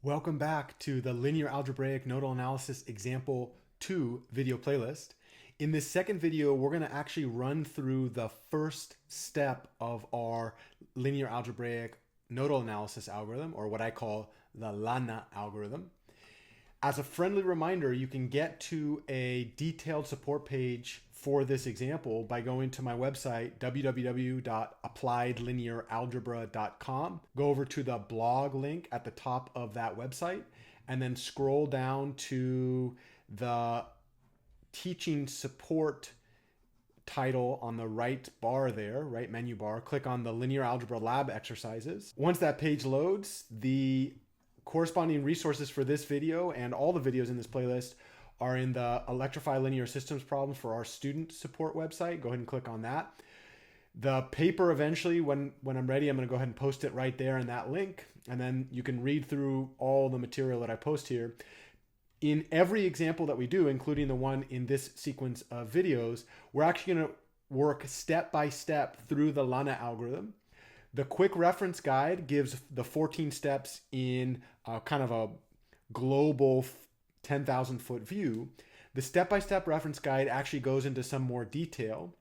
Welcome back to the Linear Algebraic Nodal Analysis Example 2 video playlist. In this second video, we're going to actually run through the first step of our linear algebraic nodal analysis algorithm, or what I call the LANA algorithm. As a friendly reminder, you can get to a detailed support page for this example by going to my website, www.appliedlinearalgebra.com. Go over to the blog link at the top of that website, and then scroll down to the teaching support title on the right bar there, right menu bar. Click on the linear algebra lab exercises. Once that page loads, the corresponding resources for this video and all the videos in this playlist are in the Electrify Linear Systems problems for our student support website. Go ahead and click on that. The paper eventually, when I'm ready, I'm going to go ahead and post it right there in that link. And then you can read through all the material that I post here. In every example that we do, including the one in this sequence of videos, we're actually going to work step by step through the LANA algorithm. The quick reference guide gives the 14 steps in kind of a global 10,000 foot view. The step-by-step reference guide actually goes into some more detail.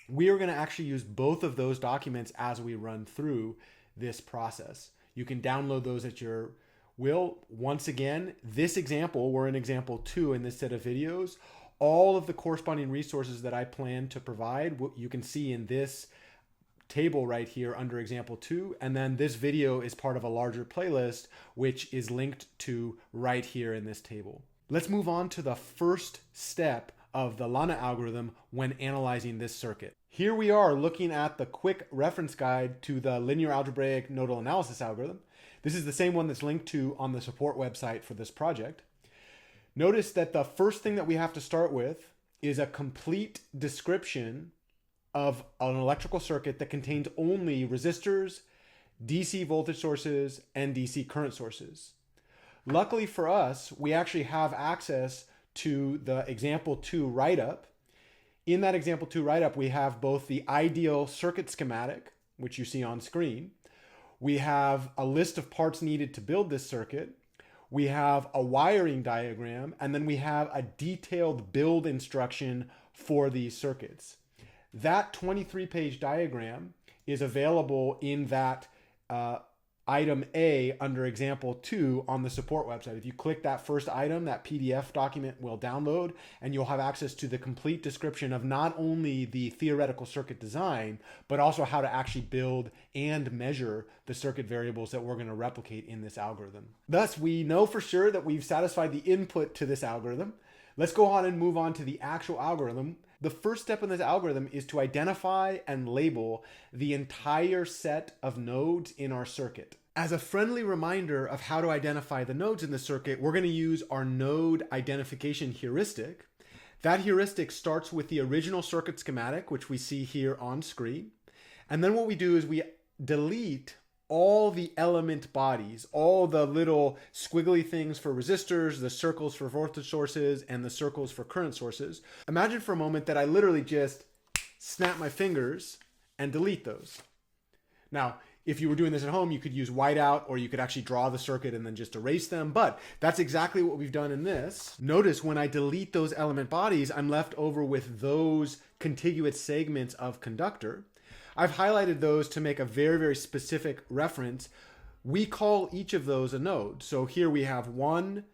We are going to actually use both of those documents as we run through this process. You can download those at your will. Once again, this example, we're in example 2 in this set of videos. All of the corresponding resources that I plan to provide, you can see in this table right here under example 2, and then this video is part of a larger playlist which is linked to right here in this table. Let's move on to the first step of the LANA algorithm when analyzing this circuit. Here we are looking at the quick reference guide to the linear algebraic nodal analysis algorithm. This is the same one that's linked to on the support website for this project. Notice that the first thing that we have to start with is a complete description of an electrical circuit that contains only resistors, DC voltage sources, and DC current sources. Luckily for us, we actually have access to the example 2 write-up. In that example 2 write-up, we have both the ideal circuit schematic, which you see on screen. We have a list of parts needed to build this circuit. We have a wiring diagram, and then we have a detailed build instruction for these circuits. That 23-page diagram is available in that item A under example 2 on the support website. If you click that first item, that PDF document will download, and you'll have access to the complete description of not only the theoretical circuit design, but also how to actually build and measure the circuit variables that we're going to replicate in this algorithm. Thus, we know for sure that we've satisfied the input to this algorithm. Let's go on and move on to the actual algorithm. The first step in this algorithm is to identify and label the entire set of nodes in our circuit. As a friendly reminder of how to identify the nodes in the circuit, we're going to use our node identification heuristic. That heuristic starts with the original circuit schematic, which we see here on screen. And then what we do is we delete all the element bodies, all the little squiggly things for resistors, the circles for voltage sources, and the circles for current sources. Imagine for a moment that I literally just snap my fingers and delete those. Now, if you were doing this at home, you could use whiteout, or you could actually draw the circuit and then just erase them, but that's exactly what we've done in this. Notice when I delete those element bodies, I'm left over with those contiguous segments of conductor. I've highlighted those to make a very, very specific reference. We call each of those a node. So here we have 1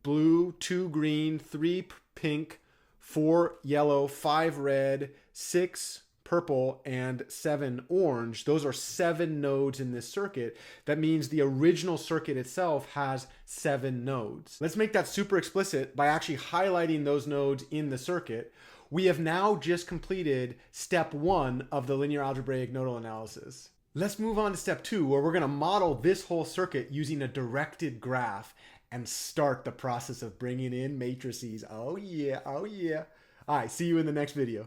blue, 2 green, 3 pink, 4 yellow, 5 red, 6 purple, and 7 orange. Those are 7 nodes in this circuit. That means the original circuit itself has 7 nodes. Let's make that super explicit by actually highlighting those nodes in the circuit. We have now just completed step 1 of the linear algebraic nodal analysis. Let's move on to step 2, where we're going to model this whole circuit using a directed graph and start the process of bringing in matrices. Oh yeah, oh yeah. All right, see you in the next video.